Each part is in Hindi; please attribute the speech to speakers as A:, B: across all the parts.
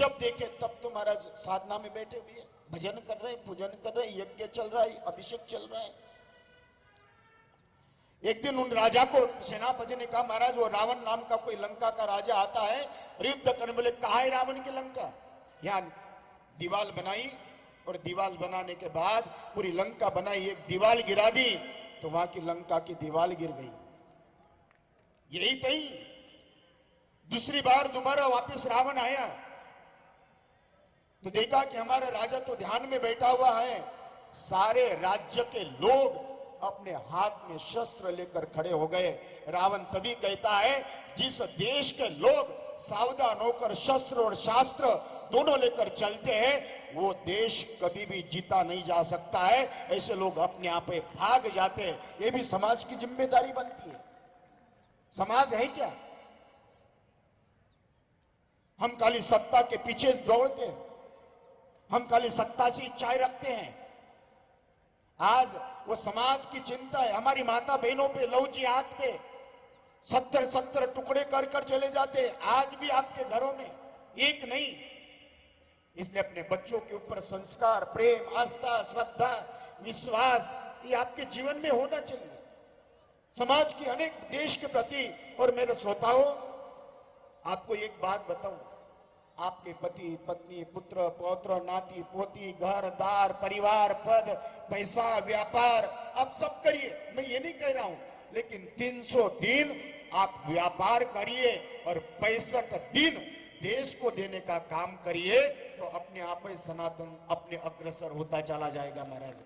A: जब देखे तब तो महाराज साधना में बैठे हुए, भजन कर रहे, पूजन कर रहे, यज्ञ चल रहा है, अभिषेक चल रहा है। एक दिन उन राजा को सेनापति ने कहा, महाराज वो रावण नाम का कोई लंका का राजा आता है, युद्ध करने। बोले कहाँ है रावण की लंका? यहाँ दीवाल बनाई, और दीवाल बनाने के बाद पूरी लंका बनाई, एक दीवाल गिरा दी तो वहां की लंका की दीवाल गिर गई। यही नहीं, दूसरी बार दोबारा वापस रावण आया तो देखा कि हमारा राजा तो ध्यान में बैठा हुआ है, सारे राज्य के लोग अपने हाथ में शस्त्र लेकर खड़े हो गए। रावण तभी कहता है, जिस देश के लोग सावधान होकर शस्त्र और शास्त्र दोनों लेकर चलते हैं, वो देश कभी भी जीता नहीं जा सकता है। ऐसे लोग अपने आप पे भाग जाते हैं। ये भी समाज की जिम्मेदारी बनती है। समाज है क्या? हम खाली सत्ता के पीछे दौड़ते हैं, हम खाली सत्ता से इच्छाएं रखते हैं। आज वो समाज की चिंता है। हमारी माता बहनों पे लौची हाथ पे 70 टुकड़े कर कर चले जाते हैं, आज भी आपके घरों में, एक नहीं। इसलिए अपने बच्चों के ऊपर संस्कार, प्रेम, आस्था, श्रद्धा, विश्वास ये आपके जीवन में होना चाहिए, समाज की अनेक देश के प्रति। और मेरे श्रोताओं, आपको एक बात बताऊं, आपके पति, पत्नी, पुत्र, पौत्र, नाती, पोती, घर दार, परिवार, पद, पैसा, व्यापार, आप सब करिए, मैं ये नहीं कह रहा हूं, लेकिन 300 दिन आप व्यापार करिए और 65 दिन देश को देने का काम करिए, तो अपने आप ही सनातन अपने अग्रसर होता चला जाएगा। महाराज,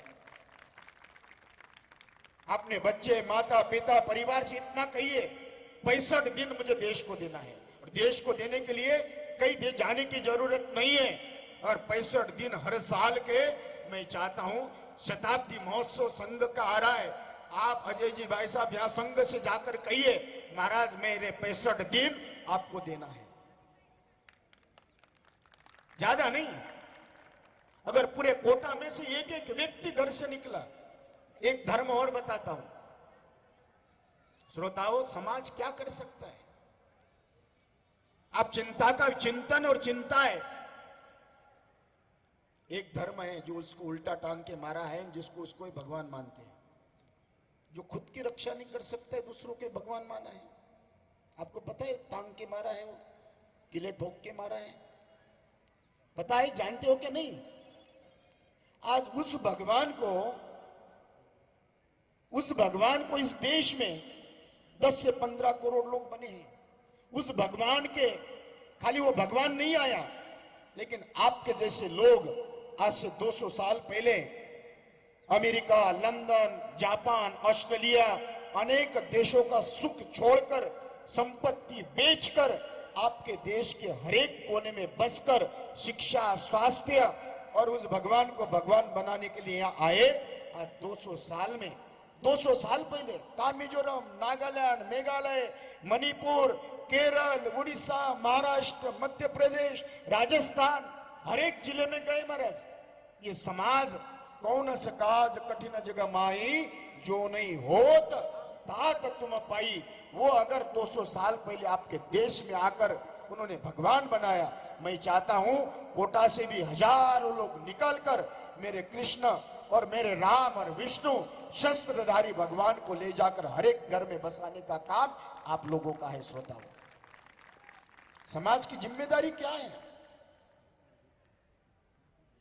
A: अपने बच्चे, माता पिता, परिवार से इतना कहिए, 65 दिन मुझे देश को देना है, और देश को देने के लिए कहीं दे जाने की जरूरत नहीं है। और 65 दिन हर साल के मैं चाहता हूं, शताब्दी महोत्सव संघ का आ रहा है, आप अजय जी भाई साहब यहां संघ से जाकर कहिए, महाराज मेरे 65 दिन आपको देना है, ज्यादा नहीं। अगर पूरे कोटा में से एक एक व्यक्ति घर से निकला, एक धर्म और बताता हूं श्रोताओं, समाज क्या कर सकता है? आप चिंता का चिंतन और चिंता है। एक धर्म है जो उसको उल्टा टांग के मारा है, जिसको उसको ही भगवान मानते हैं, जो खुद की रक्षा नहीं कर सकता है, दूसरों के भगवान माना है। आपको पता है टांग के मारा है, वो किले ठोक के मारा है, पता है, जानते हो क्या नहीं? आज उस भगवान को इस देश में 10 से 15 करोड़ लोग बने हैं। उस भगवान के, खाली वो भगवान नहीं आया, लेकिन आपके जैसे लोग आज से 200 साल पहले अमेरिका, लंदन, जापान, ऑस्ट्रेलिया, अनेक देशों का सुख छोड़कर, संपत्ति बेचकर, आपके देश के हरेक कोने में बसकर शिक्षा, स्वास्थ्य और उस भगवान को भगवान बनाने के लिए यहाँ आए। आज 200 साल में, 200 साल पहले कहा मिजोरम, नागालैंड, मेघालय, मणिपुर, केरल, उड़ीसा, महाराष्ट्र, मध्य प्रदेश, राजस्थान, हर एक जिले में गए महाराज। ये समाज कौन स काज कठिन जगह माई, जो नहीं होत तात तुम पाई। वो अगर 200 साल पहले आपके देश में आकर उन्होंने भगवान बनाया, मैं चाहता हूं कोटा से भी हजारों लोग निकलकर मेरे कृष्ण और मेरे राम और विष्णु शस्त्रधारी भगवान को ले जाकर हर एक घर में बसाने का काम आप लोगों का है। श्रोताओं, समाज की जिम्मेदारी क्या है?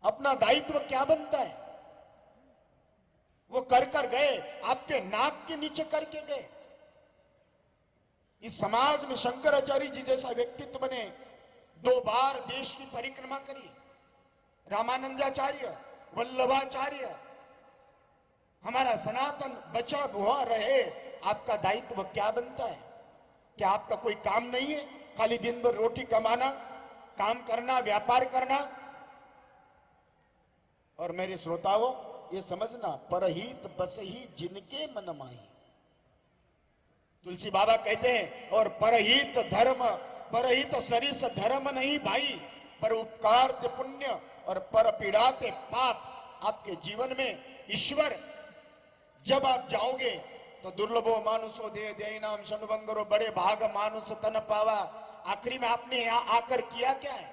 A: अपना दायित्व क्या बनता है? वो कर गए, आपके नाक के नीचे करके गए। इस समाज में शंकराचार्य जी जैसा व्यक्तित्व बने, 2 बार देश की परिक्रमा करी, रामानंदाचार्य, वल्लभाचार्य, हमारा सनातन बचा हुआ रहे। आपका दायित्व क्या बनता है? क्या आपका कोई काम नहीं है? खाली दिन भर रोटी कमाना, काम करना, व्यापार करना? और मेरे श्रोताओं, ये समझना, परहित बसही जिनके मन माही। तुलसी बाबा कहते हैं, और परहित धर्म, परहित सरिस धर्म नहीं भाई, पर उपकार ते पुण्य और पर पीड़ा ते पाप। आपके जीवन में ईश्वर जब आप जाओगे तो दुर्लभो मानुषो दे नाम शनुभंगरो, बड़े भाग मानुष तन पावा। आखिरी में आपने यहां आकर किया क्या है?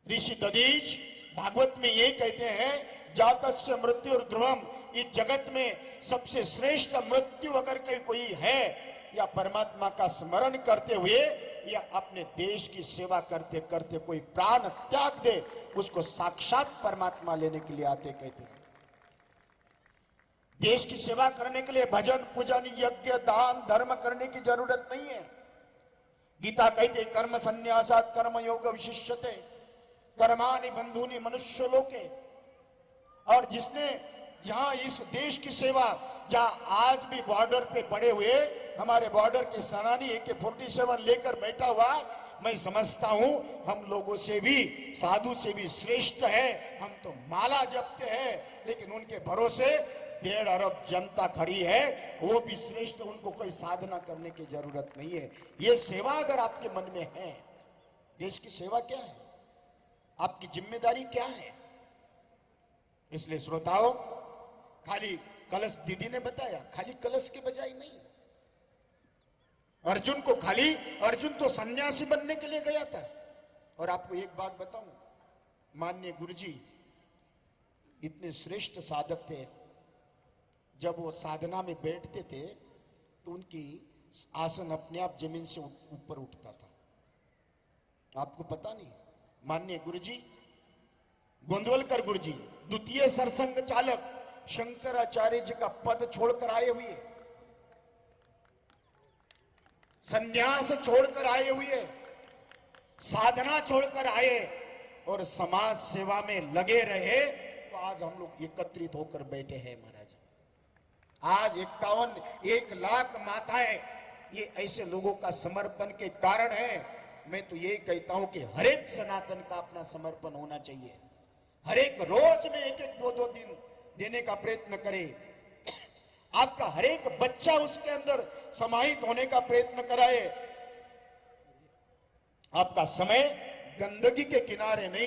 A: ऋषि दधीच भागवत में ये कहते हैं, जातस्य मृत्यु और ध्रुवम, इस जगत में सबसे श्रेष्ठ मृत्यु अगर कोई है, या परमात्मा का स्मरण करते हुए या अपने देश की सेवा करते करते कोई प्राण त्याग दे, उसको साक्षात परमात्मा लेने के लिए आते कहते हैं। देश की सेवा करने के लिए भजन पूजन यज्ञ दान धर्म करने की जरूरत नहीं है। गीता कहते कर्म संन्यासात कर्म योग विशिष्यते कर्माणि बंधुनि मनुष्य लोके। और जिसने जहां इस देश की सेवा, जहां आज भी बॉर्डर पे पड़े हुए हमारे बॉर्डर के सेनानी AK-47 लेकर बैठा हुआ, मैं समझता हूं हम लोगों से भी, साधु से भी श्रेष्ठ है। हम तो माला जपते हैं, लेकिन उनके भरोसे 1.5 अरब जनता खड़ी है, वो भी श्रेष्ठ, उनको कोई साधना करने की जरूरत नहीं है। ये सेवा अगर आपके मन में है, देश की सेवा क्या है, आपकी जिम्मेदारी क्या है। इसलिए श्रोताओं, खाली कलश, दीदी ने बताया, खाली कलश के बजाय नहीं। अर्जुन तो सन्यासी बनने के लिए गया था। और आपको एक बात बताऊं, माननीय गुरुजी इतने श्रेष्ठ साधक थे, जब वो साधना में बैठते थे तो उनकी आसन अपने आप जमीन से ऊपर उठता था। आपको पता नहीं, माननीय गुरुजी गोंदवलकर गुरुजी द्वितीय सरसंघ चालक शंकराचार्य जी का पद छोड़कर आए हुए, संन्यास छोड़कर आए हुए, साधना छोड़कर आए और समाज सेवा में लगे रहे, तो आज हम लोग एकत्रित होकर बैठे हैं महाराज। आज 1 लाख माताएं ये ऐसे लोगों का समर्पण के कारण है। मैं तो यही कहता हूं कि हर एक सनातन का अपना समर्पण होना चाहिए। हर एक रोज में 1-1 2-2 दिन देने का प्रयत्न करे। आपका हर एक बच्चा उसके अंदर समाहित होने का प्रयत्न कराए। आपका समय गंदगी के किनारे नहीं